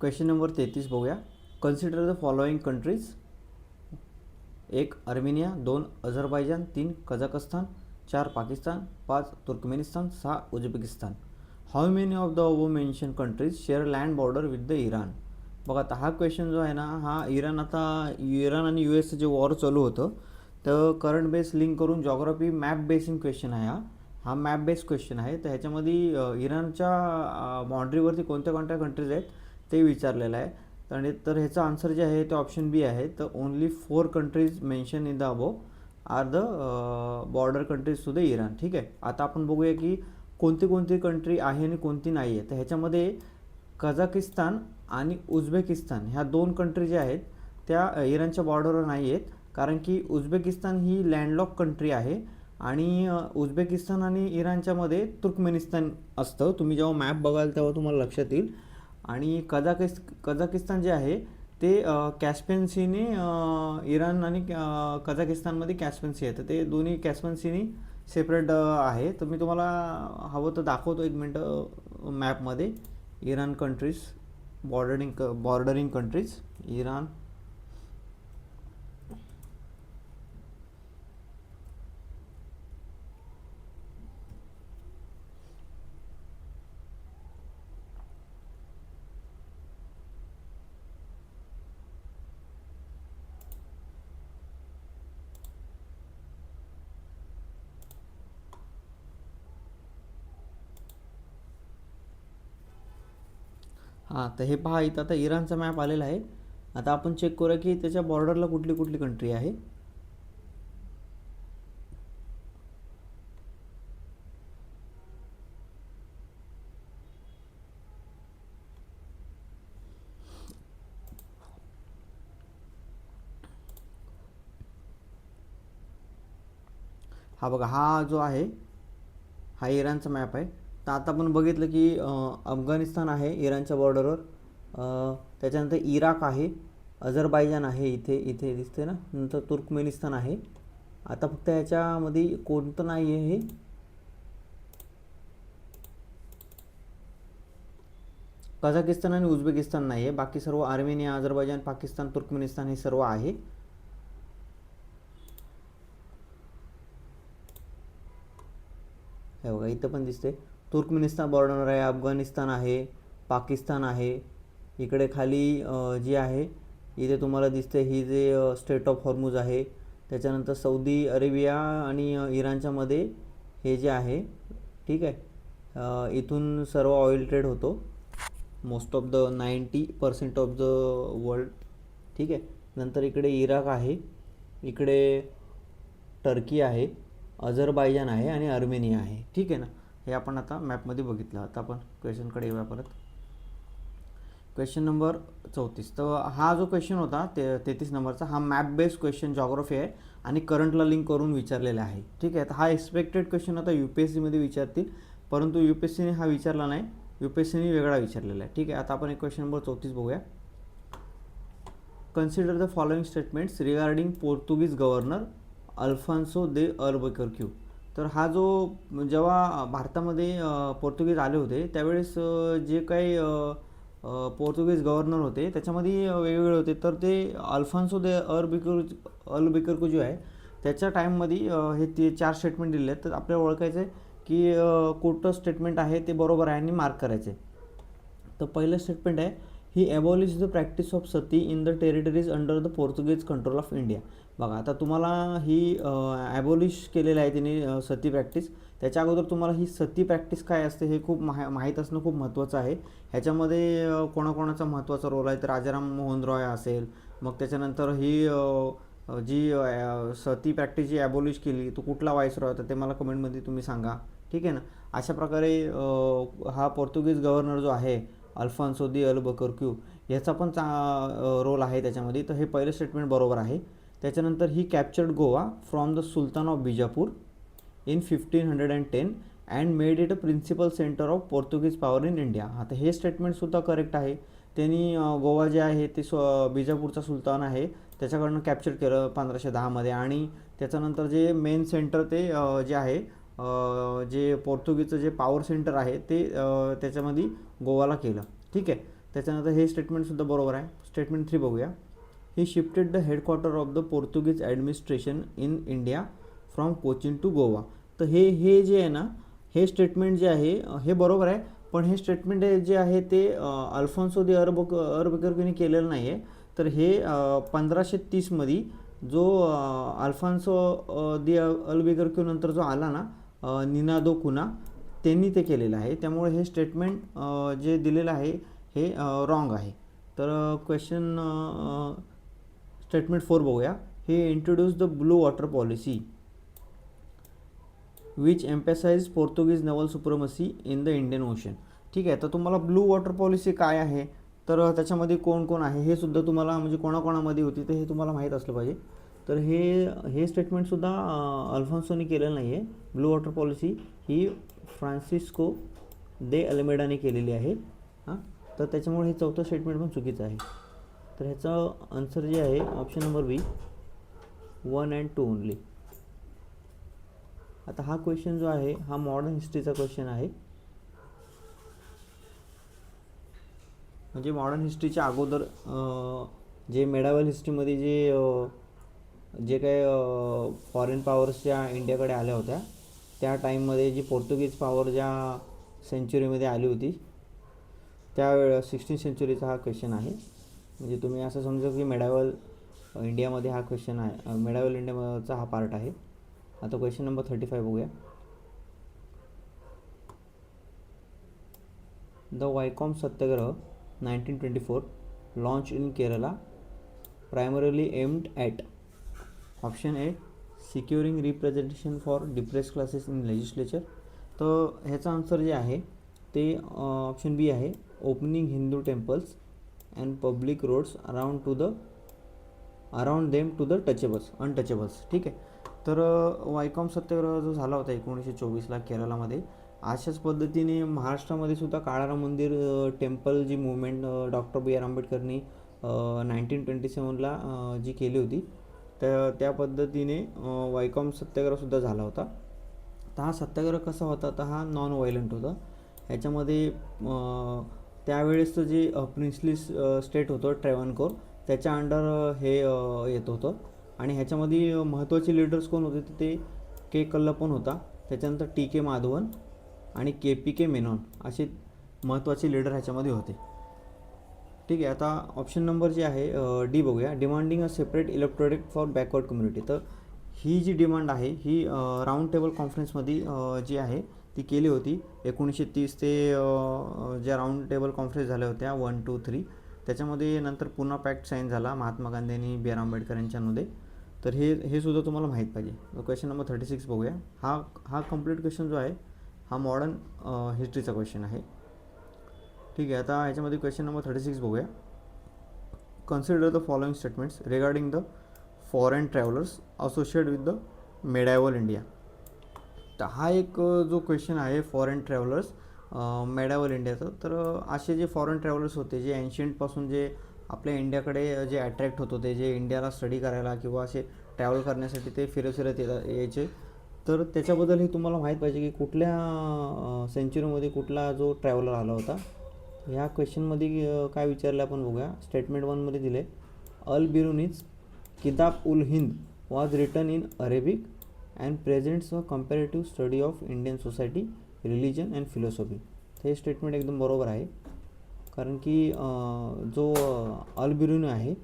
Question number 33 बघूया. Consider the following countries. 1 Armenia, 2 Azerbaijan, 3 Kazakhstan, 4 Pakistan, 5 Turkmenistan, 6 Uzbekistan. How many of the over mention countries share land border with the Iran. बघा आता हा question जो आहे ना, हा Iran आणि यू एसचं जे वॉर चालू होतं तर करंट बेस लिंक करून जॉग्राफी मॅप बेसिंग क्वेश्चन आहे. हा मॅप बेस्ड क्वेश्चन आहे. तर ह्याच्यामध्ये इराणच्या बाउंड्रीवरती कोणत्या कोणत्या कंट्रीज आहेत ते विचारलेलं आहे. तर ह्याचं आन्सर जे आहे ते ऑप्शन बी आहे. तर only 4 countries mention in the above are the border countries to the Iran. ठीक आहे. आता आपण बघूया की कोणती कोणती कंट्री आहे आणि कोणती नाही आहे. तर ह्याच्यामध्ये कझाकिस्तान आणि उझबेकिस्तान ह्या 2 कंट्री ज्या आहेत त्या इराणच्या बॉर्डरवर नाही आहेत, कारण की उझबेकिस्तान ही लँडलॉक कंट्री आहे आणि उझबेकिस्तान आणि इराणच्यामध्ये तुर्कमेनिस्तान असतं. तुम्ही जेव्हा मॅप बघाल तेव्हा तुम्हाला लक्षात येईल. आणि कझाकिस्तान जे आहे ते कॅस्पियन सीने इराण आणि कझाकिस्तानमध्ये कॅस्पियन सी आहे. तर ते दोन्ही कॅस्पियन सीने सेपरेट आहे. तर मी तुम्हाला हवं तर दाखवतो एक मिनटं मॅपमध्ये Iran countries, bordering countries Iran. हां, तर हे पहा इथं आता इराणचा मॅप आलेला आहे. आता आपण चेक करूया की त्याच्या बॉर्डरला कुठली कुठली कंट्री आहे. हा बघा, हा जो आहे हा इराणचा मॅप आहे. तर आता आपण बघितलं की अफगाणिस्तान आहे इराणच्या बॉर्डरवर, त्याच्यानंतर इराक आहे, अझरबैजान आहे, इथे इथे दिसते ना, नंतर तुर्कमेनिस्तान आहे. आता फक्त ह्याच्यामध्ये कोणतं नाही आहे हे कझाकिस्तान आणि उझबेकिस्तान नाही आहे. बाकी सर्व आर्मेनिया, अझरबैजान, पाकिस्तान, तुर्कमेनिस्तान हे सर्व आहे. हे बघा इथं पण दिसते तुर्कमेनिस्तान बॉर्डर आहे, अफगाणिस्तान आहे, पाकिस्तान आहे. इकडे खाली जी आहे इथे तुम्हाला दिसते ही जे स्ट्रेट ऑफ हॉर्मुज आहे. त्याच्यानंतर सौदी अरेबिया आणि इराणच्या मध्ये हे जे आहे, ठीक आहे, इथून सर्व ऑइल ट्रेड होतो most of the 90% of the world. ठीक आहे. नंतर इकडे इराक आहे, इकडे टर्की आहे, अझरबैजान आहे आणि अर्मेनिया आहे. ठीक आहे ना. हे आपण आता मॅपमध्ये बघितलं. आता आपण क्वेश्चनकडे येऊया परत. Question number 34. तर हा जो क्वेश्चन होता 33 नंबरचा, हा मॅप बेस्ड क्वेश्चन जॉग्राफी आहे आणि करंटला लिंक करून विचारलेला आहे. ठीक आहे. तर हा एक्सपेक्टेड क्वेश्चन आता UPSCमध्ये विचारतील, परंतु UPSCने हा विचारला नाही, UPSCने वेगळा विचारलेला आहे. ठीक आहे. आता आपण एक क्वेश्चन नंबर 34 बघूया. Consider the following statements regarding Portuguese governor Alfonso de Albuquerque. तर हा जो जेव्हा भारतामध्ये पोर्तुगीज आले होते त्यावेळेस जे काही पोर्तुगीज गव्हर्नर होते त्याच्यामध्ये वेगवेगळे होते. तर ते अल्फान्सो दे अल्बुकर्क्यू जो आहे त्याच्या टाईममध्ये हे ते 4 स्टेटमेंट दिले आहेत. तर आपल्याला ओळखायचं आहे की कोणतं स्टेटमेंट आहे ते बरोबर आहे आणि मार्क करायचे. तर पहिलं स्टेटमेंट आहे, he abolish the practice of sati in the territories under the Portuguese control of India. बघा आता तुम्हाला ही ॲबॉलिश केलेलं आहे तिने सती प्रॅक्टिस. त्याच्या अगोदर तुम्हाला ही सती प्रॅक्टिस काय असते हे खूप माहीत असणं खूप महत्त्वाचं आहे. ह्याच्यामध्ये कोणाकोणाचा महत्त्वाचा रोल आहे तर राजाराम मोहन रॉय असेल. मग त्याच्यानंतर ही जी सती प्रॅक्टिस जी ॲबॉलिश केली तो कुठला व्हाईसरॉय होता ते मला कमेंटमध्ये तुम्ही सांगा. ठीक आहे ना. अशा प्रकारे हा पोर्तुगीज गव्हर्नर जो आहे अल्फान्सो दी अल्बुकर्क्यू ह्याचा पण रोल आहे त्याच्यामध्ये. तर हे पहिलं स्टेटमेंट बरोबर आहे. त्याच्यानंतर he captured Goa from the sultan of Bijapur in 1510 and made it a principal centre of Portuguese power in India. आता हे स्टेटमेंटसुद्धा करेक्ट आहे. त्यांनी गोवा जे आहे ते बिजापूरचा सुलतान आहे त्याच्याकडनं कॅप्चर केलं 1510मध्ये आणि त्याच्यानंतर जे मेन सेंटर ते जे आहे जे पोर्तुगीजचं जे पॉवर सेंटर आहे ते त्याच्यामध्ये गोवाला केलं. ठीक आहे. त्याच्यानंतर हे स्टेटमेंटसुद्धा बरोबर आहे. स्टेटमेंट 3 बघूया. He shifted the headquarter of the Portuguese administration in India from Cochin to Goa. तर हे जे आहे ना, हे स्टेटमेंट जे आहे हे बरोबर आहे, पण हे स्टेटमेंट जे आहे ते अल्फॉन्सो दे अल्बुकर्कने केलेलं नाही आहे. तर हे 1530मध्ये जो अल्फॉन्सो दे अल्बुकर्क नंतर जो आला ना निनादो कुना, त्यांनी ते केलेलं आहे. त्यामुळे हे स्टेटमेंट जे दिलेलं आहे हे रॉंग आहे. तर क्वेश्चन स्टेटमेंट 4 बघूया. He introduce the blue water policy which emphasise Portuguese naval supremacy in the Indian Ocean. ठीक आहे. तर तुम्हाला ब्लू वॉटर पॉलिसी काय आहे, तर त्याच्यामध्ये कोण कोण आहे हे सुद्धा तुम्हाला, म्हणजे कोणाकोणामध्ये होती तर हे तुम्हाला माहीत असलं पाहिजे. तर हे स्टेटमेंटसुद्धा अल्फॉन्सोनी केलेलं नाही आहे. ब्लू वॉटर पॉलिसी ही फ्रान्सिस्को दे अल्मेडाने केलेली आहे. हां, तर त्याच्यामुळे हे चौथं स्टेटमेंट पण चुकीचं आहे. तर ह्याचं आन्सर जे आहे option number B 1 and 2 only. आता हा क्वेश्चन जो आहे हा मॉडर्न हिस्ट्रीचा क्वेश्चन आहे. म्हणजे मॉडर्न हिस्ट्रीच्या अगोदर जे मेडावल हिस्ट्रीमध्ये जे काही फॉरेन पॉवर्सच्या इंडियाकडे आल्या होत्या त्या टाईममध्ये जी पोर्तुगीज पॉवर ज्या सेंचुरीमध्ये आली होती त्या 16th सेंचुरीचा हा क्वेश्चन आहे. म्हणजे तुम्ही असं समजा की मेडावल इंडियामध्ये हा क्वेश्चन आहे, मेडावल इंडियाचा हा पार्ट आहे. आता क्वेश्चन नंबर 35 बघूया. The Vaikom satyagraha 1924 launch in Kerala primarily aimed at. Option A securing representation for depress classes in legislature. तर ह्याचा आन्सर जे आहे ते ऑप्शन बी आहे. Opening Hindu temples and public roads around them to the untouchables. ठीक आहे. तर वायकॉम सत्याग्रह जो झाला होता 1924ला केरळामध्ये, अशाच पद्धतीने महाराष्ट्रामध्ये सुद्धा काळाराम मंदिर टेम्पल जी मुवमेंट डॉक्टर बी आर आंबेडकरनी 1927ला जी केली होती त्या पद्धतीने वायकॉम सत्याग्रहसुद्धा झाला होता. तर हा सत्याग्रह कसा होता, तर हा नॉन व्हायलंट होता. ह्याच्यामध्ये त्यावेळेसचं जे प्रिन्सली स्टेट होतं ट्रॅव्हनकोर त्याच्या अंडर हे येत होतं. आणि ह्याच्यामध्ये महत्त्वाचे लीडर्स कोण होते, ते के कल्लप्पन होता, त्याच्यानंतर टी के माधवन आणि के पी के मेनॉन असे महत्त्वाचे लीडर ह्याच्यामध्ये होते. ठीक आहे. आता ऑप्शन नंबर जे आहे डी बघूया. Demanding a separate electorate for backward community. तर ही जी डिमांड आहे ही राऊंड टेबल कॉन्फरन्समध्ये जी आहे ती केली होती 1930 ते ज्या राऊंड टेबल कॉन्फरन्स झाल्या होत्या 1, 2, 3 त्याच्यामध्ये नंतर पुन्हा पॅक्ट साईन झाला महात्मा गांधी आणि बी आर आंबेडकर यांच्यामध्ये. तर हे सुद्धा तुम्हाला माहीत पाहिजे. क्वेश्चन नंबर 36 बघूया. हा कम्प्लीट क्वेश्चन जो आहे हा मॉडर्न हिस्ट्रीचा क्वेश्चन आहे. ठीक आहे. आता ह्याच्यामध्ये क्वेश्चन नंबर 36 बघूया. Consider the following statements regarding the foreign travellers associated with the medieval India. तर हा एक जो क्वेश्चन आहे फॉरेन ट्रॅव्हलर्स मेडायवल इंडियाचा, तर असे जे फॉरेन ट्रॅव्हलर्स होते जे एन्शियंटपासून जे आपल्या इंडियाकडे जे अट्रॅक्ट होत होते, जे इंडियाला स्टडी करायला किंवा असे ट्रॅव्हल करण्यासाठी ते फिरत यायचे, तर त्याच्याबद्दल हे तुम्हाला माहीत पाहिजे की कुठल्या सेंचुरीमध्ये कुठला जो ट्रॅव्हलर आला होता. ह्या क्वेश्चनमध्ये काय विचारलं आपण बघूया. स्टेटमेंट 1मध्ये दिले Al Biruni's Kitab ul Hind was written in Arabic and presents a comparative study of Indian society religion and philosophy. हे स्टेटमेंट एकदम बरोबर आहे, कारण की जो अल बिरुनी आहे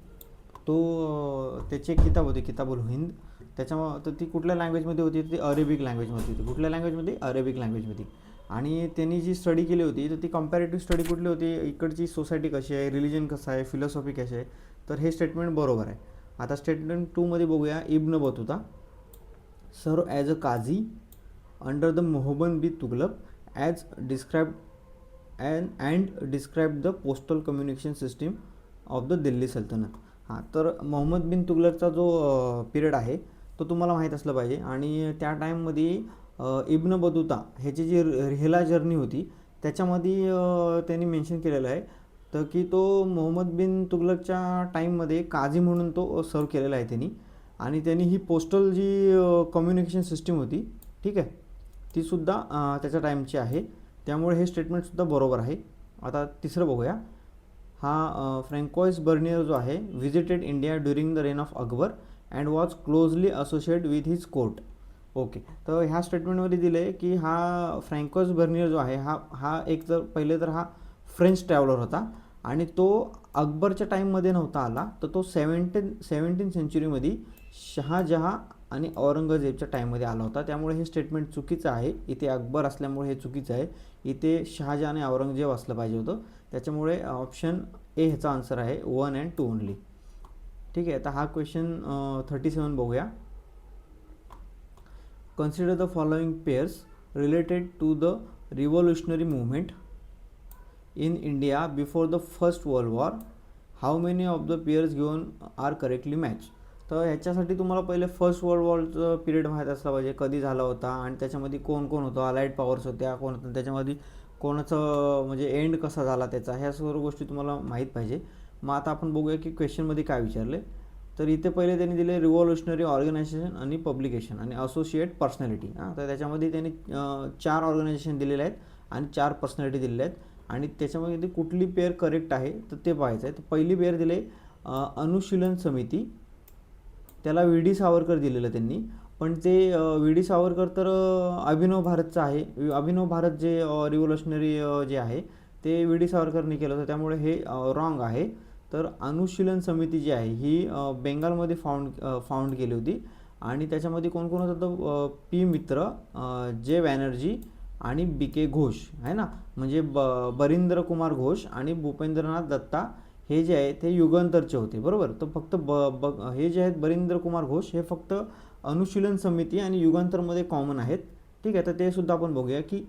तो त्याची एक किताब होती किताब उल हिंद, तर ती कुठल्या लँग्वेजमध्ये होती, ती अरेबिक लँग्वेजमध्ये होती. कुठल्या लँग्वेजमध्ये, अरेबिक लँग्वेजमध्ये. आणि त्यांनी जी स्टडी केली होती तर ती कंपॅरेटिव्ह स्टडी कुठली होती, इकडची सोसायटी कशी आहे, रिलिजन कसं आहे, फिलॉसॉफी कशी आहे. तर हे स्टेटमेंट बरोबर आहे. आता स्टेटमेंट 2मध्ये बघूया. Ibn Batuta serve as a qazi under the Mohammed bin Tughlaq as described and describe the postal communication system of the Delhi Sultanate. हां, तर मोहम्मद बिन तुगलकचा जो पिरियड आहे तो तुम्हाला माहीत असलं पाहिजे. आणि त्या टाईममध्ये इब्न बतुता ह्याची जी रिहला जर्नी होती त्याच्यामध्ये त्यांनी मेन्शन केलेलं आहे तर की तो मोहम्मद बिन तुगलकच्या टाईममध्ये काझी म्हणून तो सर्व केलेला आहे त्यांनी. आणि त्यांनी ही पोस्टल जी कम्युनिकेशन सिस्टीम होती, ठीक आहे, तीसुद्धा त्याच्या टाईमची आहे. त्यामुळे हे स्टेटमेंटसुद्धा बरोबर आहे. आता तिसरं बघूया. हा फ्रँकोइस बर्नियर जो आहे visited India during the rain of Akbar and was closely associate with his court. Okay, तर ह्या स्टेटमेंटमध्ये दिलं आहे की हा फ्रँकोइस बर्नियर जो आहे हा हा एक तर पहिले तर हा फ्रेंच ट्रॅव्हलर होता आणि तो अकबरच्या टाईममध्ये नव्हता आला, तर तो सेवन्टीन सेंचुरीमध्ये शहाजहा आणि औरंगजेबच्या टाईममध्ये आला होता. त्यामुळे हे स्टेटमेंट चुकीचं आहे. इथे अकबर असल्यामुळे हे चुकीचं आहे. इथे शहाजहा आणि औरंगजेब असलं पाहिजे होतं. त्याच्यामुळे ऑप्शन ए ह्याचा आन्सर आहे 1 and 2 ओनली. ठीक आहे, आता हा क्वेश्चन 37 बघूया. Consider the following pairs related to the revolutionary movement in India before the First World War. How many of the pairs given are correctly match. तर ह्याच्यासाठी तुम्हाला पहिले फर्स्ट वर्ल्ड वॉरचं पिरियड माहीत असला पाहिजे, कधी झाला होता आणि त्याच्यामध्ये कोण कोण होतं, अलाइड पॉवर्स होत्या कोण होतं, त्याच्यामध्ये कोणाचं म्हणजे एंड कसा झाला त्याचा, ह्या सर्व गोष्टी तुम्हाला माहीत पाहिजे. मग आता आपण बघूया की क्वेश्चनमध्ये काय विचारले. तर इथे पहिले त्यांनी दिले रिव्होल्युशनरी ऑर्गनायझेशन आणि पब्लिकेशन आणि असोसिएट पर्सनॅलिटी. तर त्याच्यामध्ये त्यांनी 4 ऑर्गनायझेशन दिलेले आहेत आणि 4 पर्सनॅलिटी दिलेल्या आहेत आणि त्याच्यामध्ये कुठली पेअर करेक्ट आहे तर ते पाहायचं आहे. तर पहिली पेअर दिले अनुशीलन समिती, त्याला व्ही डी सावरकर दिलेलं त्यांनी, पण ते व्ही डी सावरकर तर अभिनव भारतचं आहे. अभिनव भारत जे रिव्होल्युशनरी जे आहे ते व्ही डी सावरकरनी केलं होतं, त्यामुळे हे रॉंग आहे. तर अनुशीलन समिती जी आहे ही बेंगालमध्ये फाउंड केली होती आणि त्याच्यामध्ये कोण कोण होतं तर पी मित्र, जे बॅनर्जी आणि बी के घोष आहे ना, म्हणजे बरिंद्र कुमार घोष आणि भूपेंद्रनाथ दत्ता हे जे आहे ते युगांतरचे होते, बरोबर. तर फक्त हे जे आहेत बरिंद्र कुमार घोष हे फक्त अनुशीलन समिती आणि युगांतरमध्ये कॉमन आहेत. ठीक आहे, तर ते सुद्धा आपण बघूया की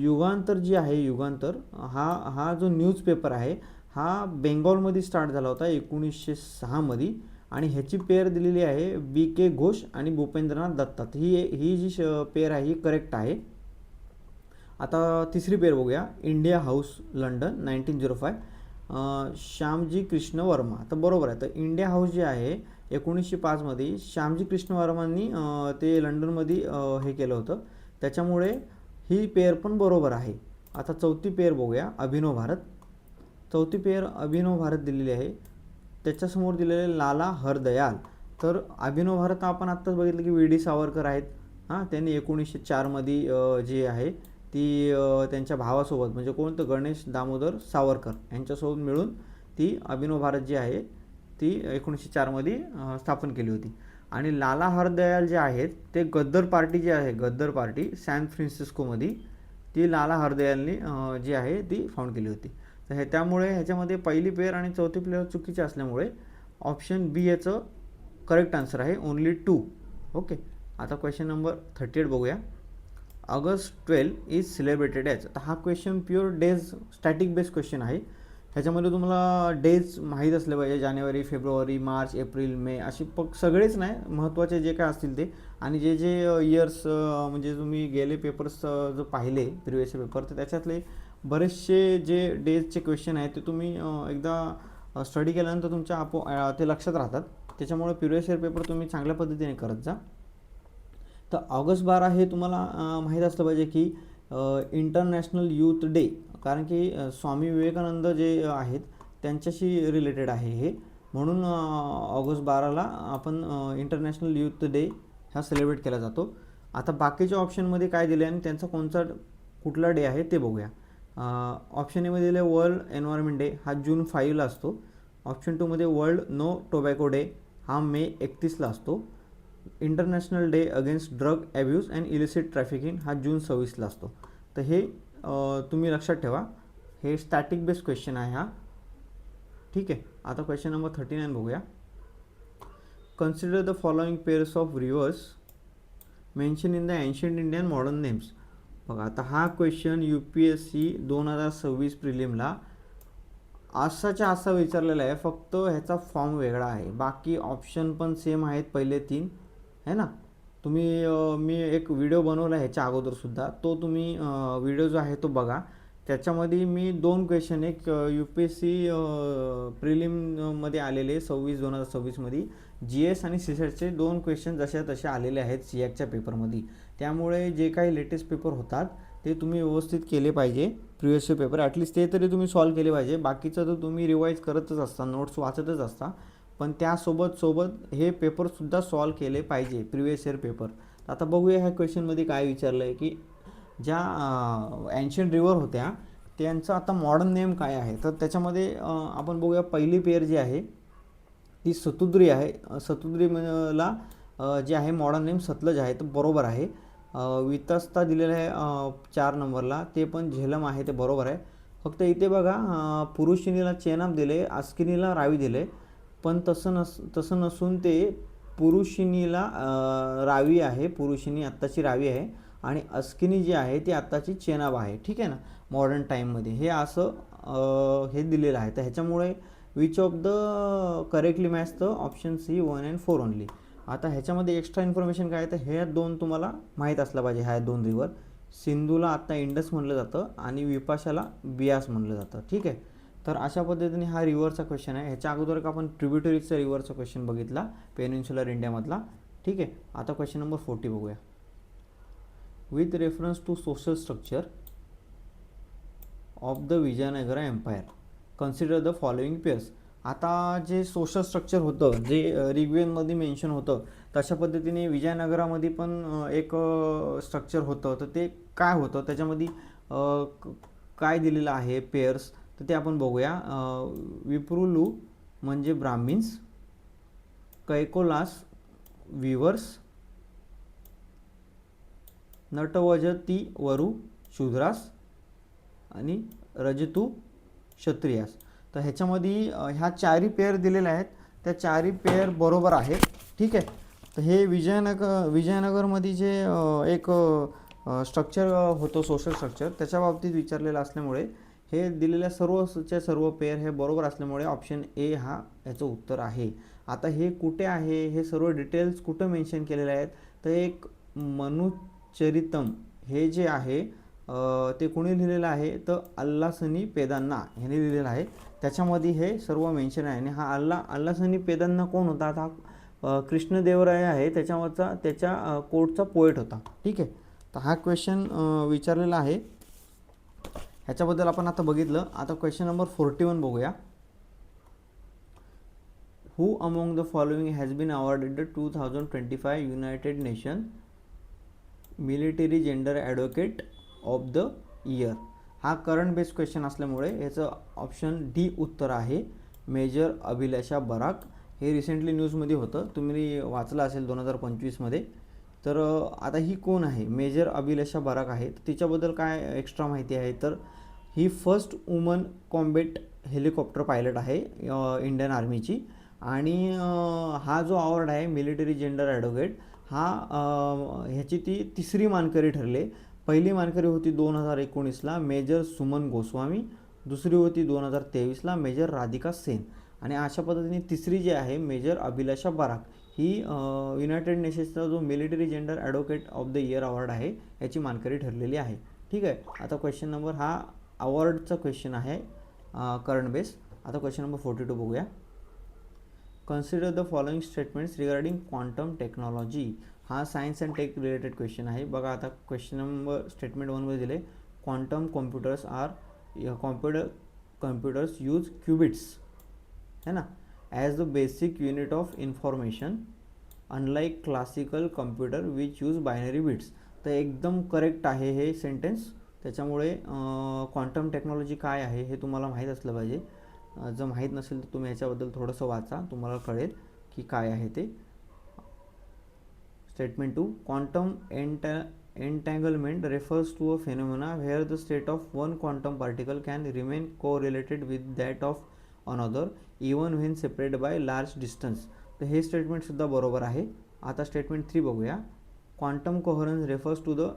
युगांतर जी आहे, युगांतर हा जो न्यूजपेपर आहे हा बेंगॉलमध्ये स्टार्ट झाला होता 1906मध्ये आणि ह्याची पेअर दिलेली आहे बी के घोष आणि भूपेंद्रनाथ दत्ता. ही जी पेअर आहे ही करेक्ट आहे. आता तिसरी पेअर बघूया. India house London 1905, Shyamji Krishna Verma. तर बरोबर आहे. तर इंडिया हाऊस जे आहे 1905मध्ये श्यामजी कृष्ण वर्मांनी ते लंडनमध्ये हे केलं होतं, त्याच्यामुळे ही पेअर पण बरोबर आहे. आता चौथी पेअर बघूया. अभिनव भारत. चौथी पेअर अभिनव भारत दिलेली आहे, त्याच्यासमोर दिलेले लाला हरदयाल. तर अभिनव भारत आपण आत्ताच बघितलं की व्ही डी सावरकर आहेत. त्यांनी 1904मध्ये जे आहे ती त्यांच्या भावासोबत म्हणजे कोणतं गणेश दामोदर सावरकर यांच्यासोबत मिळून ती अभिनव भारत जी आहे ती 1904मध्ये स्थापन केली होती. आणि लाला हरदयाल जे आहेत ते गद्दर पार्टी जी आहे, गद्दर पार्टी सॅन फ्रान्सिस्कोमध्ये ती लाला हरदयालनी जी आहे ती फाउंड केली होती. तर त्यामुळे ह्याच्यामध्ये पहिली पेअर आणि चौथी पेअर चुकीची असल्यामुळे ऑप्शन बी याचं करेक्ट आन्सर आहे, ओनली 2. ओके, आता क्वेश्चन नंबर 38 बघूया. August 12 is celebrated as. तर हा question pure days static based question आहे. ह्याच्यामध्ये तुम्हाला डेज माहीत असले पाहिजे, जानेवारी, फेब्रुवारी, मार्च, एप्रिल, मे अशी सगळेच नाही, महत्त्वाचे जे काय असतील ते. आणि जे जे इयर्स म्हणजे तुम्ही गेले पेपर्स जो पाहिले प्रिवियस पेपर, तर त्याच्यातले बरेचसे जे डेजचे क्वेश्चन आहेत ते तुम्ही एकदा स्टडी केल्यानंतर तुमच्या ते लक्षात राहतात. त्याच्यामुळे प्रिवियस इयर पेपर तुम्ही चांगल्या पद्धतीने करत जा. तर ऑगस्ट 12 हे तुम्हाला माहीत असलं पाहिजे की इंटरनॅशनल यूथ डे, कारण की स्वामी विवेकानंद जे आहेत त्यांच्याशी रिलेटेड आहे हे, म्हणून ऑगस्ट 12ला आपण इंटरनॅशनल यूथ डे हा सेलिब्रेट केला जातो. आता बाकीच्या ऑप्शनमध्ये काय दिले आणि त्यांचा कुठला डे आहे ते बघूया. ऑप्शन एमध्ये दिले वर्ल्ड एन्व्हायरमेंट डे, हा जून 5ला असतो. ऑप्शन 2मध्ये वर्ल्ड नो टोबॅको डे, हा मे 31ला असतो. International day against drug abuse and illicit trafficking हा जून 26ला असतो. तर हे तुम्ही लक्षात ठेवा, हे स्टॅटिक बेस्ड क्वेश्चन आहे हा. ठीक आहे, आता क्वेश्चन नंबर 39 बघूया. Consider the following pairs of reverse mention in the ancient Indian modern names. बघा, आता हा क्वेश्चन UPSC 2026 प्रिलिमला असाच्या असा विचारलेला आहे, फक्त ह्याचा फॉर्म वेगळा आहे. बाकी ऑप्शन पण सेम आहेत पहिले 3 है ना. मी एक व्हिडिओ बनवला ह्याच्या अगोदरसुद्धा, तो तुम्ही व्हिडिओ जो आहे तो बघा. त्याच्यामध्ये मी 2 क्वेश्चन, एक UPSC प्रिलिममध्ये आलेले 2026मध्ये GS आणि CSETचे 2 क्वेश्चन जशा तसे आलेले आहेत SIACच्या पेपरमध्ये. त्यामुळे जे काही लेटेस्ट पेपर होतात ते तुम्ही व्यवस्थित केले पाहिजे. प्रिवियस इयर पेपर ॲटलिस्ट ते तरी तुम्ही सॉल्व केले पाहिजे. बाकीचं तर तुम्ही रिवाईज करतच असता, नोट्स वाचतच असता, पण त्यासोबत हे पेपरसुद्धा सॉल्व केले पाहिजे, प्रिवियस इयर पेपर. आता बघूया ह्या क्वेश्चनमध्ये काय विचारलं आहे की ज्या एन्शियंट रिवर होत्या त्यांचं आता मॉडर्न नेम काय आहे. तर त्याच्यामध्ये आपण बघूया पहिली पेअर जी आहे ती सतुद्री आहे. सतुद्रीला जे आहे मॉडर्न नेम सतलज आहे, तर बरोबर आहे. वितस्ता दिलेलं आहे 4 नंबरला, ते पण झेलम आहे, ते बरोबर आहे. फक्त इथे बघा पुरुषिनीला चेनाब दिले, अस्किनीला रावी दिले, पण तसं नसून ते पुरुषिनीला रावी आहे, पुरुषिनी आत्ताची रावी आहे आणि अस्किनी जी आहे ती आत्ताची चेनाब आहे. ठीक आहे ना, मॉडर्न टाईममध्ये हे असं हे दिलेलं आहे. तर ह्याच्यामुळे which of the correctly match the option C 1 and 4 only. आता ह्याच्यामध्ये एक्स्ट्रा इन्फॉर्मेशन काय आहे, तर हे दोन तुम्हाला माहीत असलं पाहिजे. ह्या दोन रिवर, सिंधूला आत्ता इंडस म्हणलं जातं आणि विपाशाला बियास म्हणलं जातं. ठीक आहे, तर अशा पद्धतीने हा रिव्हरचा क्वेश्चन आहे. ह्याच्या अगोदर का आपण ट्रिब्युटरीजचा रिव्हरचा क्वेश्चन बघितला पेनिन्सुलर इंडियामधला. ठीक आहे, आता क्वेश्चन नंबर 40 बघूया. With reference to social structure of the Vijayanagara empire consider the following pairs. आता जे सोशल स्ट्रक्चर होतं, जे ऋग्वेदमध्ये मेन्शन होतं, तशा पद्धतीने विजयनगरामध्ये पण एक स्ट्रक्चर होतं. तर ते काय होतं, त्याच्यामध्ये काय दिलेलं आहे पेअर्स, तर ते आपण बघूया. विप्रुलू म्हणजे ब्राह्मिन्स, कैकोलास विवर्स, नटवजती वरू शूद्रास आणि रजतू क्षत्रियास. तर ह्याच्यामध्ये ह्या चारही पेअर दिलेल्या आहेत, त्या चारही पेअर बरोबर आहेत. ठीक आहे, तर हे विजयनगरमध्ये जे एक स्ट्रक्चर होतं सोशल स्ट्रक्चर, त्याच्या बाबतीत विचारलेलं असल्यामुळे हे दिलेल्या सर्व पेअर हे बरोबर असल्यामुळे ऑप्शन ए हा याचं उत्तर आहे. आता हे कुठे आहे, हे सर्व डिटेल्स कुठं मेन्शन केलेले आहेत, तर एक मनुचरितम हे जे आहे ते कोणी लिहिलेलं आहे, तर अल्लासनी पेदान्ना ह्याने लिहिलेलं आहे. त्याच्यामध्ये हे सर्व मेन्शन आहे. आणि हा अल्लासनी पेदान्ना कोण होता, हा कृष्णदेवराय आहे, त्याच्या कोर्टचा पोएट होता. ठीक आहे, तर हा क्वेश्चन विचारलेला आहे. ह्याच्याबद्दल आपण आता बघितलं. आता क्वेश्चन नंबर 41 बघूया. Who among the following has been awarded the 2025 United Nation military gender advocate of the year. हा करंट बेस्ड क्वेश्चन असल्यामुळे याचं ऑप्शन डी उत्तर आहे, मेजर अभिलाषा बराक. हे रिसेंटली न्यूजमध्ये होतं, तुम्ही वाचलं असेल 2025मध्ये. तर आता ही कोण आहे, मेजर अभिलाषा बराक आहे. तर तिच्याबद्दल काय एक्स्ट्रा माहिती आहे, तर ही first woman combat helicopter pilot आहे इंडियन आर्मीची. आणि हा जो अवॉर्ड आहे मिलिटरी जेंडर ॲडव्होकेट, हा ह्याची ती तिसरी मानकरी ठरले. पहिली मानकरी होती 2019ला मेजर सुमन गोस्वामी, दुसरी होती 2023ला मेजर राधिका सेन, आणि अशा पद्धतीने तिसरी जी आहे मेजर अभिलाषा बराक, ही युनायटेड नेशन्सचा जो military gender advocate of the year award आहे याची मानकरी ठरलेली आहे. ठीक आहे, आता क्वेश्चन नंबर हा अवॉर्डचा क्वेश्चन आहे करंट बेस. आता क्वेश्चन नंबर 42 बघूया. Consider the following statements regarding quantum technology. हा science and tech related question आहे. बघा आता क्वेश्चन नंबर स्टेटमेंट 1मध्ये दिले, क्वांटम कॉम्प्युटर्स यूज क्यूबिट्स है ना as the basic unit of information unlike classical computer which use binary bits. तर एकदम correct आहे हे सेंटेन्स. त्याच्यामुळे क्वांटम टेक्नॉलॉजी काय आहे हे तुम्हाला माहीत असलं पाहिजे. जर माहीत नसेल तर तुम्ही याच्याबद्दल थोडंसं वाचा, तुम्हाला कळेल की काय आहे ते. Statement 2, quantum entanglement refers to a phenomena where the state of one quantum particle can remain correlated with that of another even when separated by large distance. तर हे स्टेटमेंट सुद्धा बरोबर आहे. आता स्टेटमेंट 3 बघूया. Quantum coherence refers to the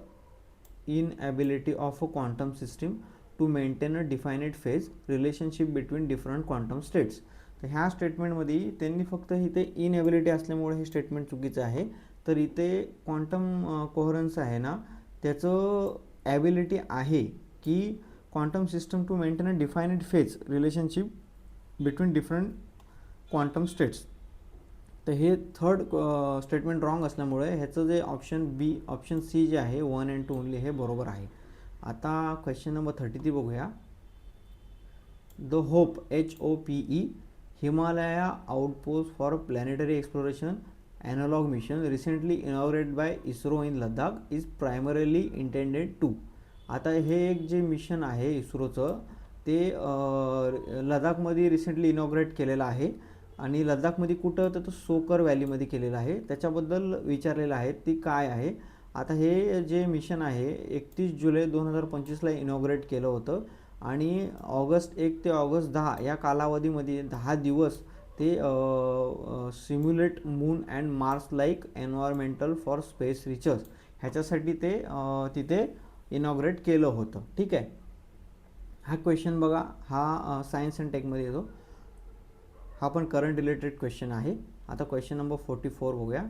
inability of a quantum system to maintain a definite phase relationship between different quantum states. तर ह्या स्टेटमेंटमध्ये त्यांनी फक्त इथे इनएबिलिटी असल्यामुळे हे स्टेटमेंट चुकीचं आहे. तर इथे क्वांटम कोहरन्स आहे ना, त्याचं ॲबिलिटी आहे की quantum system to maintain a defined phase relationship between different quantum states. तर हे थर्ड स्टेटमेंट रॉंग असल्यामुळे ह्याचं जे ऑप्शन सी जे आहे 1 and 2 ओनली हे बरोबर आहे. आता क्वेश्चन नंबर 33 बघूया. The hope HOPE Himalaya Outpost for Planetary Exploration Analog Mission recently inaugurated by ISRO in Ladakh is primarily intended to. आता हे एक जे मिशन आहे इस्रोचं ते लडाखमध्ये रिसेंटली इनॉग्रेट केलेलं आहे आणि लडाखमध्ये कुठं तर सोकर व्हॅलीमध्ये केलेलं आहे. त्याच्याबद्दल विचारलेलं आहे ती काय आहे. आता हे जे मिशन आहे 31 जुलै 2025ला इनॉग्रेट केलं होतं आणि ऑगस्ट 1 ते ऑगस्ट 10 या कालावधीमध्ये 10 दिवस ते simulate moon and Mars like environmental for space research ह्याच्यासाठी ते तिथे इनॉग्रेट केलं होतं. ठीक आहे. हा क्वेश्चन बघा, हा सायन्स अँड टेकमध्ये येतो. हा पण करंट रिलेटेड क्वेश्चन आहे. आता क्वेश्चन नंबर 44 बघूया.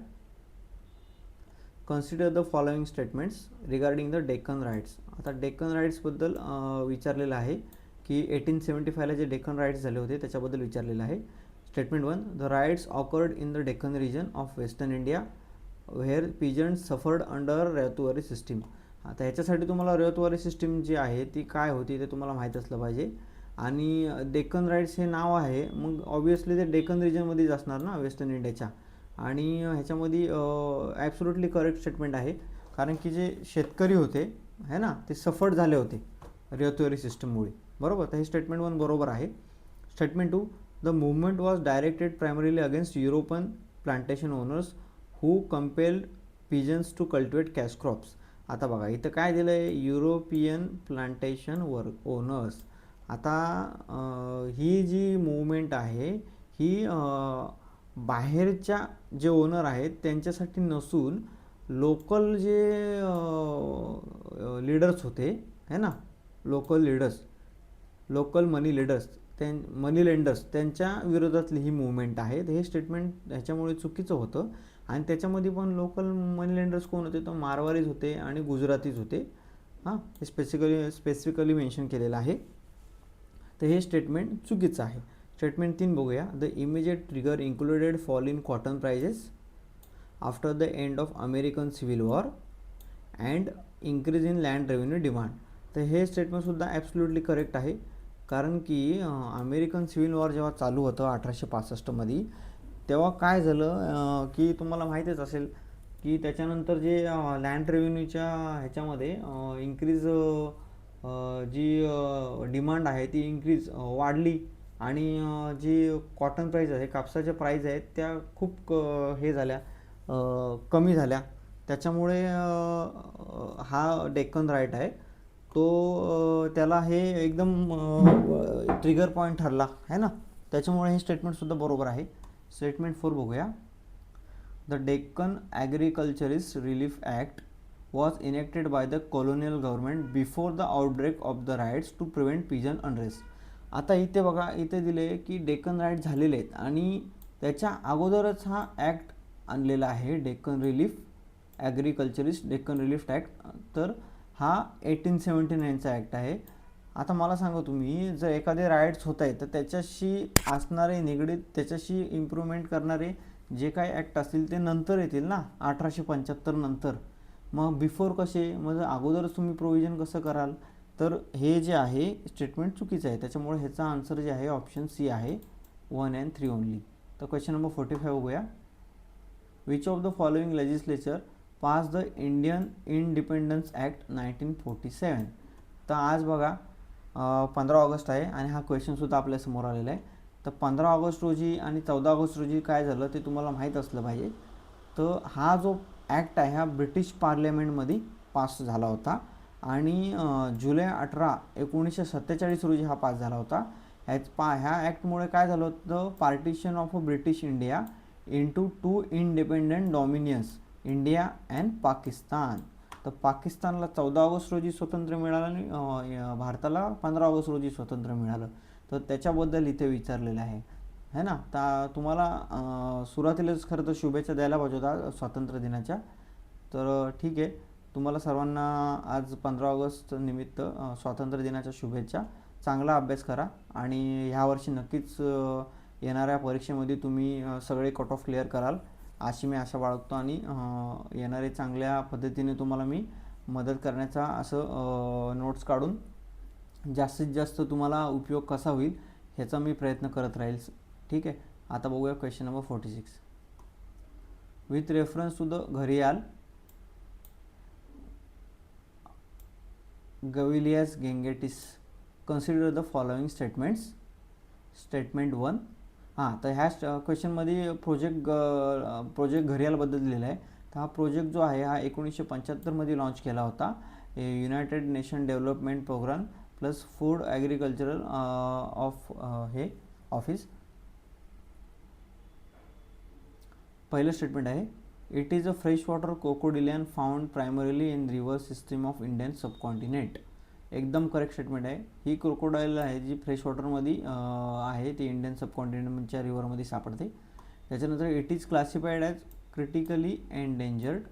Consider the following statements regarding the Deccan riots. आता डेक्कन राईट्सबद्दल विचारलेलं आहे की 1875ला जे डेक्कन राईट्स झाले होते त्याच्याबद्दल विचारलेलं आहे. Statement 1, the riots occurred in the Deccan region of western India where peasants suffered under ryotwari system. आता ह्याच्यासाठी तुम्हाला रयतवारी सिस्टीम जी आहे ती काय होती ते तुम्हाला माहीत असलं पाहिजे. आणि डेक्कन राईट्स हे नाव आहे, मग ऑब्वियसली ते डेक्कन रिजनमध्येच असणार ना, वेस्टर्न इंडियाच्या. आणि ह्याच्यामध्ये ॲब्सोल्युटली करेक्ट स्टेटमेंट आहे, कारण की जे शेतकरी होते है ना ते सफर्ड झाले होते रयतवारी सिस्टममुळे. बरोबर, तर हे स्टेटमेंट 1 बरोबर आहे. Statement 2, the movement was directed primarily against European plantation owners who compelled peasants to cultivate cash crops. आता बघा इथं काय दिलं आहे, युरोपियन प्लांटेशन ओनर्स. आता ही जी मूवमेंट आहे ही बाहेरच्या जे ओनर आहेत त्यांच्यासाठी नसून लोकल जे लीडर्स होते है ना, लोकल लीडर्स, लोकल मनी लेंडर्स त्यांच्या विरोधातली ही मूवमेंट आहे. तर हे स्टेटमेंट ह्याच्यामुळे चुकीचं होतं. आणि त्याच्यामध्ये पण लोकल मनी लेंडर्स कोण होते, तर मारवारीज होते आणि गुजरातीज होते. हां, हे स्पेसिफिकली मेन्शन केलेलं आहे. तर हे स्टेटमेंट चुकीचं आहे. स्टेटमेंट 3 बघूया. The immediate trigger included fall in cotton prices after the end of American civil war and increase in land revenue demand. तर हे स्टेटमेंटसुद्धा ॲब्सोल्युटली करेक्ट आहे, कारण की अमेरिकन सिव्हिल वॉर जेव्हा चालू होतं 1865मध्ये तेव्हा काय झालं की तुम्हाला माहीतच असेल की त्याच्यानंतर जे लँड रेव्हेन्यूच्या ह्याच्यामध्ये इन्क्रीज जी डिमांड आहे ती इन्क्रीज वाढली आणि जी कॉटन प्राईज आहे, कापसाच्या प्राईज आहेत त्या खूप हे झाल्या, कमी झाल्या. त्याच्यामुळे हा डेक्कन राईट आहे तो त्याला हे एकदम ट्रिगर पॉईंट ठरला आहे ना, त्याच्यामुळे हे स्टेटमेंटसुद्धा बरोबर आहे. स्टेटमेंट 4 बघूया. The Deccan agriculturist relief act was enacted by the colonial government before the outbreak of the riots to prevent peasant unrest. आता इथे बघा, इथे दिले की डेक्कन राईट झालेले आहेत आणि त्याच्या अगोदरच हा ॲक्ट आणलेला आहे, Deccan relief agriculturist Deccan relief act. तर हा 1879चा ॲक्ट आहे. आता मला सांगा तुम्ही, जर एखादे राईट्स होत आहेत तर त्याच्याशी असणारे निगडीत, त्याच्याशी इम्प्रूव्हमेंट करणारे जे काही ॲक्ट असतील ते नंतर येतील ना, 1875 नंतर. मग बिफोर कसे, मग अगोदरच तुम्ही प्रोव्हिजन कसं कराल. तर हे जे आहे स्टेटमेंट चुकीचं आहे. त्याच्यामुळे ह्याचा आन्सर जे आहे ऑप्शन सी आहे, 1 and 3 ओनली. तर क्वेश्चन नंबर 45 बघूया. Which of the following legislature pass the Indian independence act 1947. तर आज बघा 15 ऑगस्ट आहे आणि हा क्वेश्चनसुद्धा आपल्यासमोर आलेला आहे. तर 15 ऑगस्ट रोजी आणि 14 ऑगस्ट रोजी काय झालं ते तुम्हाला माहीत असलं पाहिजे. तर हा जो ॲक्ट आहे हा ब्रिटिश पार्लमेंटमध्ये पास झाला होता आणि जुलै 18, 1947 रोजी हा पास झाला होता. ह्या ॲक्टमुळे काय झालं होतं, partition of a British India into 2 independent dominions, India and Pakistan. तर पाकिस्तानला 14 ऑगस्ट रोजी स्वातंत्र्य मिळालं आणि भारताला 15 ऑगस्ट रोजी स्वातंत्र्य मिळालं. तर त्याच्याबद्दल इथे विचारलेलं आहे ना. तर तुम्हाला सुरुवातीलाच खरं तर शुभेच्छा द्यायला पाहिजे होता स्वातंत्र्य दिनाच्या. तर ठीक आहे, तुम्हाला सर्वांना आज 15 ऑगस्ट निमित्त स्वातंत्र्य दिनाच्या शुभेच्छा. चांगला अभ्यास करा आणि ह्या वर्षी नक्कीच येणाऱ्या परीक्षेमध्ये तुम्ही सगळे कट ऑफ क्लिअर कराल अशी मी आशा बाळगतो आणि येणारे चांगल्या पद्धतीने तुम्हाला मी मदत करण्याचा असं नोट्स काढून जास्तीत जास्त तुम्हाला उपयोग कसा होईल ह्याचा मी प्रयत्न करत राहील. ठीक आहे. आता बघूया question number 46. With reference to the gharial gavialis gangeticus consider the following statements. Statement 1. हां, तर ह्या क्वेश्चनमध्ये प्रोजेक्ट घरियालबद्दल दिलेला आहे. तर हा प्रोजेक्ट जो आहे हा 1975मध्ये लॉन्च केला होता. United Nation development programme plus food agricultural हे ऑफिस. पहिलं स्टेटमेंट आहे, it is a fresh water crocodilian found primarily in river system of Indian subcontinent. एकदम करेक्ट स्टेटमेंट आहे. ही क्रोकोडाईल आहे जी फ्रेश वॉटरमध्ये आहे, ती इंडियन सबकॉन्टिनेंटच्या रिव्हरमध्ये सापडते. त्याच्यानंतर it is classified as critically endangered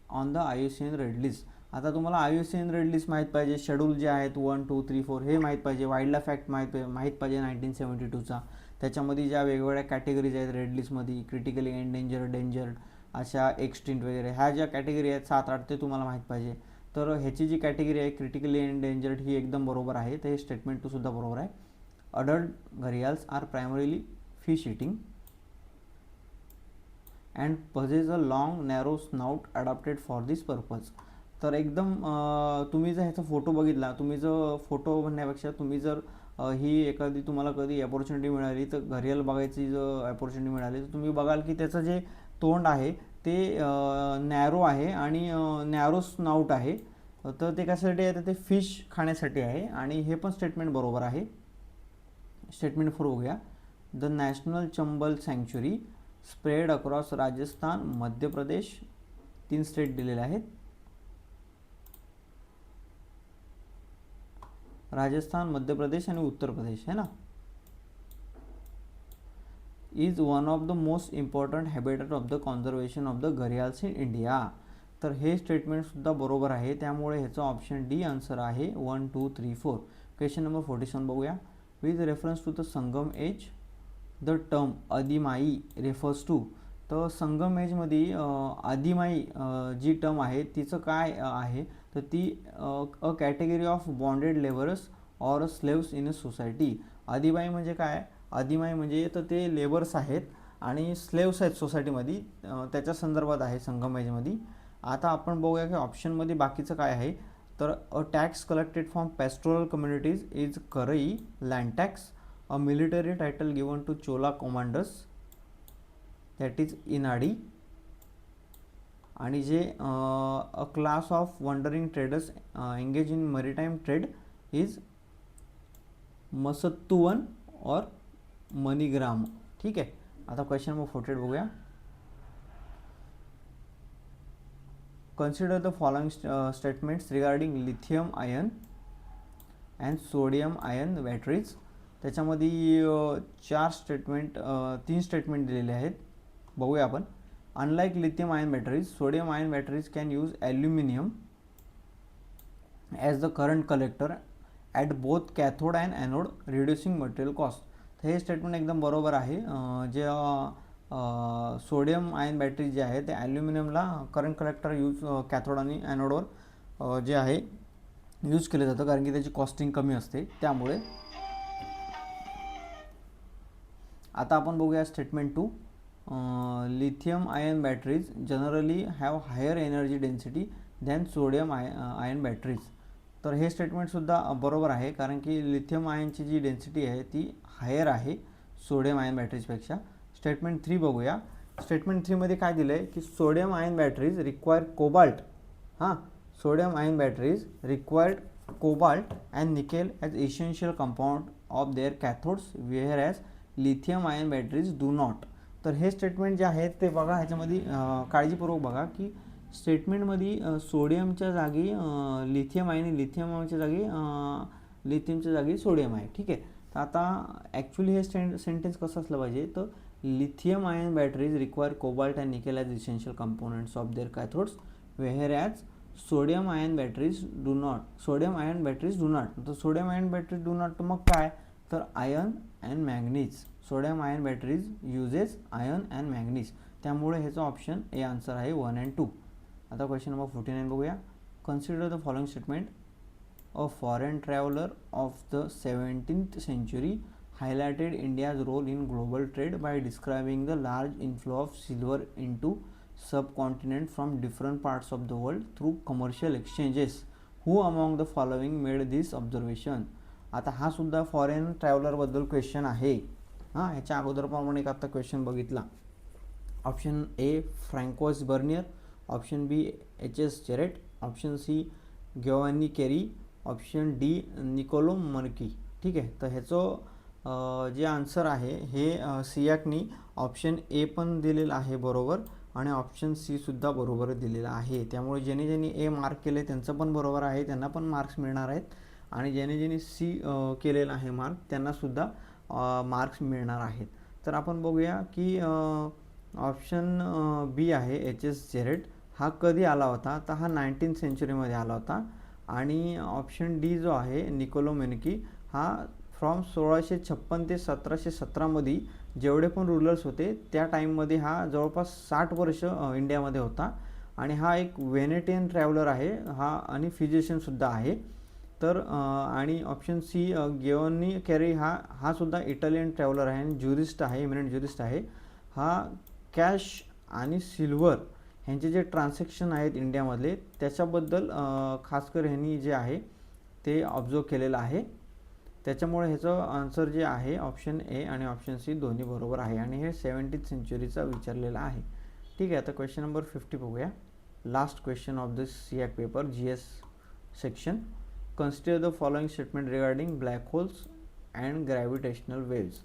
on the IUCN red list. आता तुम्हाला IUCN रेड लिस्ट माहीत पाहिजे, शेड्यूल जे आहेत 1, 2, 3, 4 हे माहीत पाहिजे, वाईल्ड लाईफ ॲक्ट माहीत पाहिजे 1972चा. त्याच्यामध्ये ज्या वेगवेगळ्या कॅटेगरीज आहेत रेड लिस्टमध्ये, क्रिटिकली एंडेंजर्ड, डेंजर्ड, अशा एक्सटिंक्ट वगैरे ह्या ज्या कॅटेगरी आहेत 7-8 ते तुम्हाला माहीत पाहिजे. तर ह्याची जी कॅटेगरी आहे क्रिटिकली एंडेंजर्ड ही एकदम बरोबर आहे. तर हे स्टेटमेंट 2 सुद्धा बरोबर आहे. Adult gharials are primarily fish eating and possess a long narrow snout adapted for this purpose. तर एकदम तुम्ही जर ह्याचा फोटो बघितला, तुम्ही जर फोटो म्हणण्यापेक्षा तुम्ही जर ही एखादी तुम्हाला कधी अपॉर्च्युनिटी मिळाली तर घरियाल बघायची जर अपॉर्च्युनिटी मिळाली तर तुम्ही बघाल की त्याचं जे तोंड आहे ते नॅरो आहे आणि नॅरो स्नाउट आहे. तर ते कशासाठी आहे तर ते फिश खाण्यासाठी आहे आणि हे पण स्टेटमेंट बरोबर आहे. स्टेटमेंट 4 बघूया. The national Chambal sanctuary spread across Rajasthan, Madhya Pradesh, 3 state दिलेले आहेत. राजस्थान, मध्य प्रदेश आणि उत्तर प्रदेश है ना. Is one of the most important habitat of the conservation of the gharials in India. तर हे स्टेटमेंट सुद्धा बरोबर आहे. त्यामुळे ह्याचा ऑप्शन डी आन्सर आहे 1, 2, 3, 4. क्वेश्चन नंबर 47 बघूया. With reference to the Sangam age the term adimai refers to. तर संगम एजमध्ये आदिमाई जी टर्म आहे तिचं काय आहे तर ती a category of bonded labourers or slaves in a society. Adimai म्हणजे काय, आदिमाई म्हणजे तर ते लेबर्स आहेत आणि स्लेव्स आहेत सोसायटीमध्ये, त्याच्या संदर्भात आहे संगम एजमध्ये. आता आपण बघूया की ऑप्शनमध्ये बाकीचं काय आहे. तर a tax collected from pastoral communities is karai land tax, a military title given to Chola commanders that is Inadi, आणि जे a class of wandering traders engage in maritime trade is मसत्तुवन और मणिग्राम. ठीक आहे. आता क्वेश्चन नंबर 48 बघूया. Consider the following statements regarding lithium ion and sodium ion batteries. त्याच्यामध्ये 3 statement दिलेले आहेत. बघूया आपण. Unlike lithium ion batteries, sodium ion batteries can use aluminium as the current collector at both cathode and anode reducing material cost. तर हे statement एकदम बरोबर आहे. जे सोडियम आयन बॅटरीज जे आहे ते ॲल्युमिनियमला करंट कलेक्टर यूज कॅथोड आणि ॲनोडवर जे आहे यूज केलं जातं कारण की त्याची कॉस्टिंग कमी असते त्यामुळे. आता आपण बघूया statement 2. Lithium ion batteries generally have higher energy density than sodium ion batteries. तर हे स्टेटमेंटसुद्धा बरोबर आहे कारण की लिथियम आयनची जी डेन्सिटी आहे ती हायर आहे सोडियम आयन बॅटरीजपेक्षा. स्टेटमेंट 3 बघूया. स्टेटमेंट 3मध्ये काय दिलं आहे की sodium ion batteries require cobalt. Sodium ion batteries required cobalt and nickel as essential compound of their cathodes whereas lithium ion batteries do not. तर हे स्टेटमेंट जे आहेत ते बघा, ह्याच्यामध्ये काळजीपूर्वक बघा की स्टेटमेंटमध्ये सोडियमच्या जागी लिथियम आहे आणि लिथियमच्या जागी सोडियम आहे. ठीक आहे. तर आता ॲक्च्युली हे सेंटेन्स कसं असलं पाहिजे तर lithium ion batteries require cobalt and nickel as essential components of their cathodes whereas sodium ion batteries do not. Sodium ion batteries do not. तर sodium ion batteries do not मग काय तर iron and manganese. Sodium ion batteries uses iron and manganese. त्यामुळे ह्याचा option A answer आहे 1 and 2. आता question number 49 बघूया. Consider the following statement. A foreign traveler of the 17th century highlighted India's role in global trade by describing the large inflow of silver into subcontinent from different parts of the world through commercial exchanges. Who among the following made this observation? आता हा सुद्धा foreign traveller बद्दल question आहे. हां, ह्याच्या अगोदर पण आपण एक आता क्वेश्चन बघितला. Option A Francois Bernier, option B H.S. Jarrett, option C Giovanni Careri, option D Niccolo मर्की. ठीक आहे, तर ह्याचं जे आन्सर आहे हे सियाकनी ऑप्शन ए पण दिलेलं आहे बरोबर आणि ऑप्शन सी सुद्धा बरोबर दिलेलं आहे. त्यामुळे ज्यांनी ज्यांनी ए मार्क केले त्यांचं पण बरोबर आहे, त्यांना पण मार्क्स मिळणार आहेत. आणि ज्यांनी ज्यांनी सी केलेलं आहे मार्क त्यांनासुद्धा मार्क्स मिळणार आहेत. तर आपण बघूया की ऑप्शन बी आहे H.S. जेरेट हा कधी आला होता, तर हा 19th सेंचुरीमध्ये आला होता. आणि ऑप्शन डी जो आहे निकोलो मेनकी हा फ्रॉम 1656 ते 1717मध्ये जेवढे पण रूलर्स होते त्या टाईममध्ये हा जवळपास 60 वर्ष इंडियामध्ये होता. आणि हा एक व्हेनेटियन ट्रॅव्हलर आहे हा आणि फिजिशियनसुद्धा आहे. तर आणि ऑप्शन सी गिओवानी कॅरी हा सुद्धा इटालियन ट्रॅव्हलर आहे आणि ज्युरिस्ट आहे, इमिनंट ज्युरिस्ट आहे. हा कॅश आणि सिल्वर ह्यांचे जे ट्रान्झॅक्शन आहेत इंडियामधले त्याच्याबद्दल खासकर ह्यांनी जे आहे ते ऑब्झर्व केलेलं आहे. त्याच्यामुळे ह्याचं आन्सर जे आहे ऑप्शन ए आणि ऑप्शन सी दोन्ही बरोबर आहे आणि हे 17th सेंचुरीचा विचारलेला आहे. ठीक आहे, आता क्वेश्चन नंबर 50 बघूया. लास्ट क्वेश्चन ऑफ दिस सियाक paper GS section. Consider the following statement regarding black holes and gravitational waves.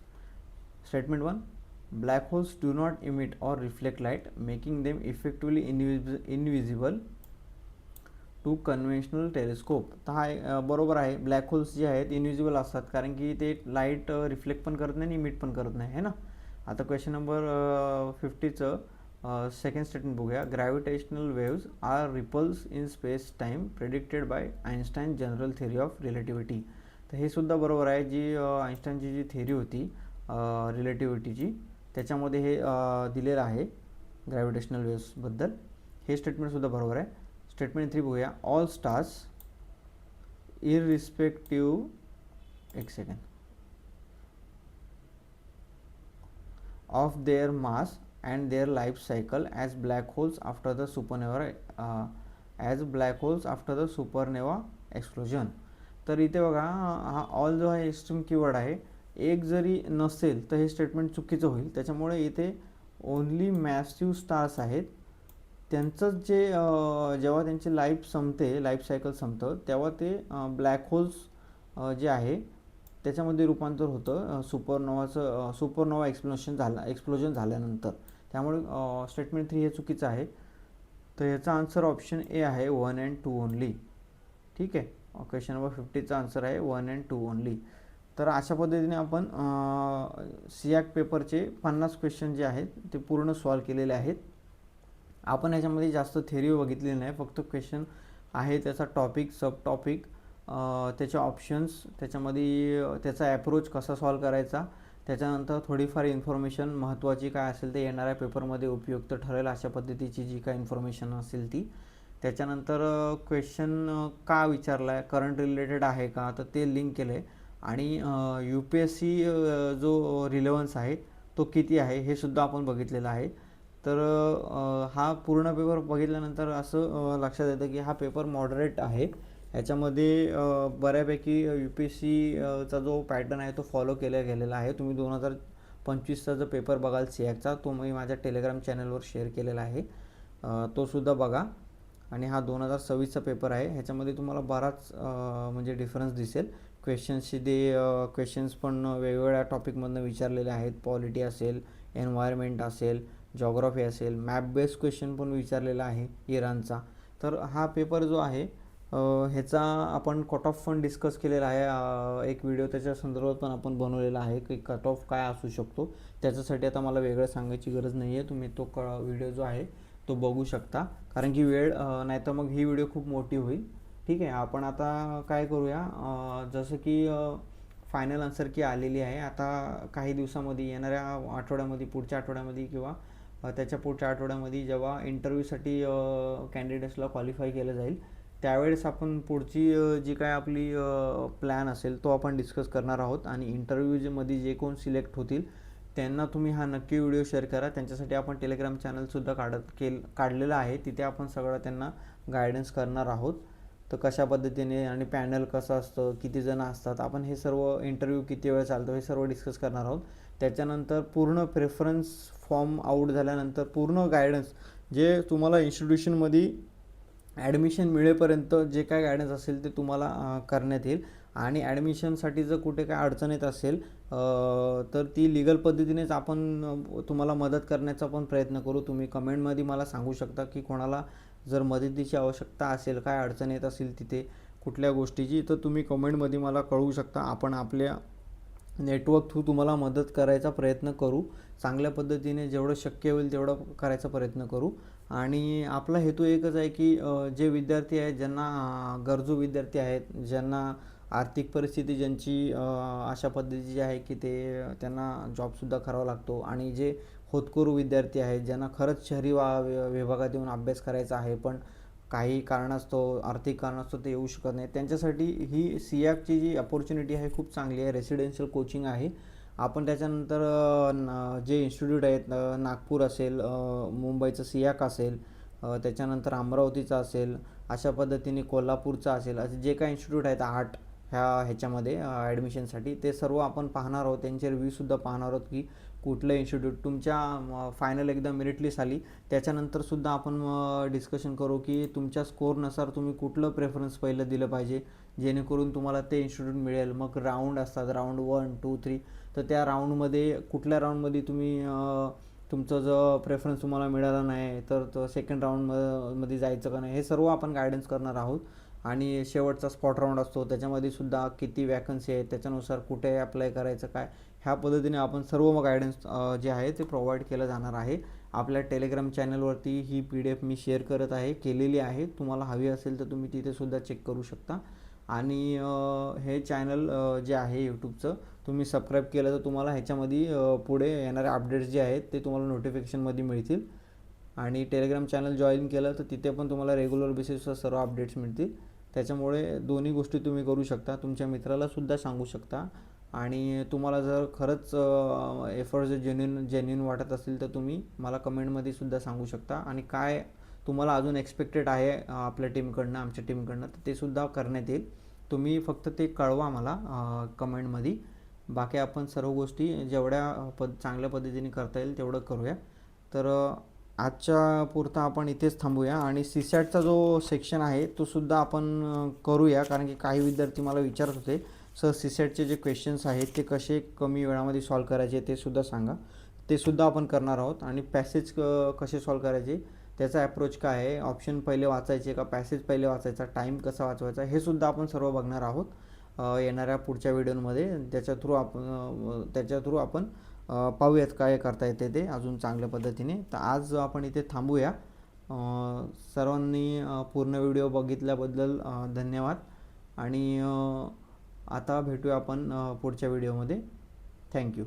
Statement 1. Black holes do not emit or reflect light, making them effectively invisible to conventional telescope. तर हा बरोबर आहे. Black holes जे आहेत invisible असतात कारण की ते लाईट रिफ्लेक्ट पण करत नाही आणि इमिट पण करत नाही, है ना. आता क्वेश्चन नंबर 50चं सेकंड स्टेटमेंट बघूया. Gravitational waves are ripples in space time predicted by Einstein general theory of relativity. तर हे सुद्धा बरोबर आहे. जी आइन्स्टाईनची जी थिअरी होती रिलेटिव्हिटीची त्याच्यामध्ये हे दिलेलं आहे ग्रॅव्हिटेशनल वेव्सबद्दल. हे स्टेटमेंटसुद्धा बरोबर आहे. स्टेटमेंट 3 बघूया. All stars irrespective of their mass and their life cycle as black holes after the supernova explosion. तर इथे बघा हा ऑल जो आहे एक्स्ट्रीम कीवर्ड आहे. एक जरी नसेल तर हे स्टेटमेंट चुकीचं होईल. त्याच्यामुळे इथे ओन्ली मॅसिव्ह स्टार्स आहेत त्यांचंच जे जेव्हा त्यांची लाईफ सायकल संपतं तेव्हा ते ब्लॅक होल्स जे आहे त्याच्यामध्ये रूपांतर होतं सुपरनोवा एक्सप्लोजन झाल्यानंतर. त्यामुळे स्टेटमेंट 3 हे चुकीचं आहे. तर याचा आन्सर ऑप्शन ए आहे 1 and 2 ओनली. ठीक आहे, क्वेश्चन नंबर 50चा आन्सर आहे 1 and 2 ओनली. तर अशा पद्धतीने आपण सियाक पेपरचे 50 क्वेश्चन जे आहेत ते पूर्ण सॉल्व केलेले आहेत. आपण याच्यामध्ये जास्त थेअरी बघितलेली नाही, फक्त क्वेश्चन आहे त्याचा टॉपिक, सब टॉपिक, त्याचे ऑप्शन्स, त्याच्यामध्ये त्याचा ॲप्रोच कसा सॉल्व करायचा, त्याच्यानंतर थोडीफार इन्फॉर्मेशन महत्त्वाची काय असेल ते येणाऱ्या पेपरमध्ये उपयुक्त ठरेल अशा पद्धतीची जी काय इन्फॉर्मेशन असेल ती. त्याच्यानंतर क्वेश्चन का विचारला आहे, करंट रिलेटेड आहे का, तर ते लिंक केलं आहे. आणि UPSC जो रिलेव्हन्स आहे तो किती आहे हे सुद्धा आपण बघितलेलं आहे. तर हा पूर्ण पेपर बघितल्यानंतर असं लक्षात येतं की हा पेपर मॉडरेट आहे. ह्याच्यामध्ये बऱ्यापैकी UPSCचा जो पॅटर्न आहे तो फॉलो केला गेलेला आहे. तुम्ही 2025चा जो पेपर बघाल सियाकचा तो मी माझ्या टेलिग्राम चॅनलवर शेअर केलेला आहे, तो सुद्धा बघा. आणि हा 2026चा पेपर आहे. ह्याच्यामध्ये तुम्हाला बराच म्हणजे डिफरन्स दिसेल. क्वेश्चन्स पण वेगवेगळ्या टॉपिकमधून विचारलेले आहेत. पॉलिटी असेल, एन्व्हायरमेंट असेल, जॉग्राफी असेल, मॅप बेस्ड क्वेश्चन पण विचारलेला आहे इराणचा. तर हा पेपर जो आहे ह्याचा आपण कट ऑफ पण डिस्कस केलेला आहे. एक व्हिडिओ त्याच्या संदर्भात पण आपण बनवलेला आहे की कट ऑफ काय असू शकतो. त्याच्यासाठी आता मला वेगळं सांगायची गरज नाही आहे. तुम्ही तो व्हिडिओ जो आहे तो बघू शकता, कारण की वेळ नाही तर मग ही व्हिडिओ खूप मोठी होईल. ठीक आहे, आपण आता काय करूया, जसं की फायनल आन्सर की आलेली आहे. आता काही दिवसामध्ये येणाऱ्या आठवड्यामध्ये, पुढच्या आठवड्यामध्ये किंवा त्याच्या पुढच्या आठवड्यामध्ये जेव्हा इंटरव्ह्यूसाठी कॅन्डिडेट्सला क्वालिफाय केलं जाईल त्यावेळेस आपण पुढची जी काय आपली प्लॅन असेल तो आपण डिस्कस करणार आहोत. आणि इंटरव्ह्यूमध्ये जे कोण सिलेक्ट होतील त्यांना तुम्ही हा नक्की व्हिडिओ शेअर करा. त्यांच्यासाठी आपण टेलिग्राम चॅनलसुद्धा काढलेलं आहे. तिथे आपण सगळं त्यांना गायडन्स करणार आहोत. तर कशा पद्धतीने आणि पॅनल कसं असतं, किती जण असतात, आपण हे सर्व इंटरव्ह्यू किती वेळ चालतो हे सर्व डिस्कस करणार आहोत. त्याच्यानंतर पूर्ण प्रेफरन्स फॉर्म आऊट झाल्यानंतर पूर्ण गायडन्स जे तुम्हाला इन्स्टिट्यूशनमध्ये ॲडमिशन मिळेपर्यंत जे काय गायडन्स असेल ते तुम्हाला करण्यात येईल. आणि ॲडमिशनसाठी जर कुठे काय अडचण येत असेल तर ती लिगल पद्धतीनेच आपण तुम्हाला मदत करण्याचा पण प्रयत्न करू. तुम्ही कमेंटमध्ये मला सांगू शकता की कोणाला जर मदतीची आवश्यकता असेल, काय अडचण येत असेल तिथे कुठल्या गोष्टीची, तर तुम्ही कमेंटमध्ये मला कळवू शकता. आपण आपल्या नेटवर्क थ्रू तुम्हाला मदत करायचा प्रयत्न करू. चांगल्या पद्धतीने जेवढं शक्य होईल तेवढं करायचा प्रयत्न करू. आणि आपला हेतू एकच आहे की जे विद्यार्थी आहेत, ज्यांना गरजू विद्यार्थी आहेत, ज्यांना आर्थिक परिस्थिती ज्यांची अशा पद्धतीची आहे की त्यांना जॉबसुद्धा करावा लागतो, आणि जे होतकरू विद्यार्थी आहेत, ज्यांना खरंच शहरी विभागात येऊन अभ्यास करायचा आहे पण काही कारणास्तव, आर्थिक कारणास्तव ते येऊ शकत नाही, त्यांच्यासाठी ही सियाकची जी अपॉर्च्युनिटी आहे खूप चांगली आहे. रेसिडेन्शियल कोचिंग आहे. आपण त्याच्यानंतर जे इन्स्टिट्यूट आहेत, नागपूर असेल, मुंबईचं सियाक असेल, त्याच्यानंतर अमरावतीचं असेल, अशा पद्धतीने कोल्हापूरचं असेल, असे जे काही इन्स्टिट्यूट आहेत 8 ह्याच्यामध्ये ॲडमिशनसाठी, ते सर्व आपण पाहणार आहोत. त्यांचे रिव्ह्यूसुद्धा पाहणार आहोत की कुठलं इन्स्टिट्यूट तुमच्या फायनल एकदा मेरिट लिस्ट आली त्याच्यानंतरसुद्धा आपण डिस्कशन करू की तुमच्या स्कोरनुसार तुम्ही कुठलं प्रेफरन्स पहिलं दिलं पाहिजे, जेणेकरून तुम्हाला ते इन्स्टिट्यूट मिळेल. मग राऊंड असतात, राऊंड 1, 2, 3, तर त्या राऊंडमध्ये कुठल्या राऊंडमध्ये तुम्ही तुमचं जर प्रेफरन्स तुम्हाला मिळाला नाही तर सेकंड राऊंडमध्ये जायचं का नाही, हे सर्व आपण गायडन्स करणार आहोत. आणि शेवटचा स्पॉट राऊंड असतो, त्याच्यामध्ये सुद्धा किती वॅकन्सी आहेत, त्याच्यानुसार कुठे अप्लाय करायचं, काय ह्या पद्धतीने आपण सर्व मग गायडन्स जे आहे ते प्रोव्हाइड केलं जाणार आहे. आपल्या टेलिग्राम चॅनलवरती ही PDF मी शेअर करत आहे, केलेली आहे. तुम्हाला हवी असेल तर तुम्ही तिथेसुद्धा चेक करू शकता. आणि हे चॅनल जे आहे यूट्यूबचं, तुम्ही सबस्क्राईब केलं तर तुम्हाला ह्याच्यामध्ये पुढे येणारे अपडेट्स जे आहेत ते तुम्हाला नोटिफिकेशनमध्ये मिळतील. आणि टेलिग्राम चॅनल जॉईन केलं तर तिथे पण तुम्हाला रेग्युलर बेसिसवर सर्व अपडेट्स मिळतील. त्याच्यामुळे दोन्ही गोष्टी तुम्ही करू शकता. तुमच्या मित्रालासुद्धा सांगू शकता. आणि तुम्हाला जर खरंच एफर्ट्स जेन्युइन वाटत असेल तर तुम्ही मला कमेंटमध्ये सुद्धा सांगू शकता. आणि काय तुम्हाला अजून एक्सपेक्टेड आहे आपल्या टीमकडनं, आमच्या टीमकडनं, तर ते सुद्धा करण्यात येईल. तुम्ही फक्त ते कळवा मला कमेंटमध्ये. बाकी आपण सर्व गोष्टी जेवढ्या चांगल्या पद्धतीने करता येईल तेवढं करूया. तर आजच्या पुरता आपण इथेच थांबूया. आणि सीसॅटचा जो सेक्शन आहे तो सुद्धा आपण करूया, कारण की काही विद्यार्थी मला विचारत होते सर सीसॅटचे जे क्वेश्चन्स आहेत ते कसे कमी वेळामध्ये सॉल्व करायचे ते सुद्धा सांगा. ते सुद्धा आपण करणार आहोत. आणि पॅसेज कसे सॉल्व करायचे, त्याचा ॲप्रोच काय आहे, ऑप्शन पहिले वाचायचे का पॅसेज पहिले वाचायचा, टाईम कसा वाचवायचा, हे सुद्धा आपण सर्व बघणार आहोत येणाऱ्या पुढच्या व्हिडिओमध्ये. त्याच्या थ्रू आपण पाहूयात काय करता येते ते अजून चांगल्या पद्धतीने. तर आज आपण इथे थांबूया. सर्वांनी पूर्ण व्हिडिओ बघितल्याबद्दल धन्यवाद. आणि आता भेटूया आपण पुढच्या व्हिडिओमध्ये. थँक्यू.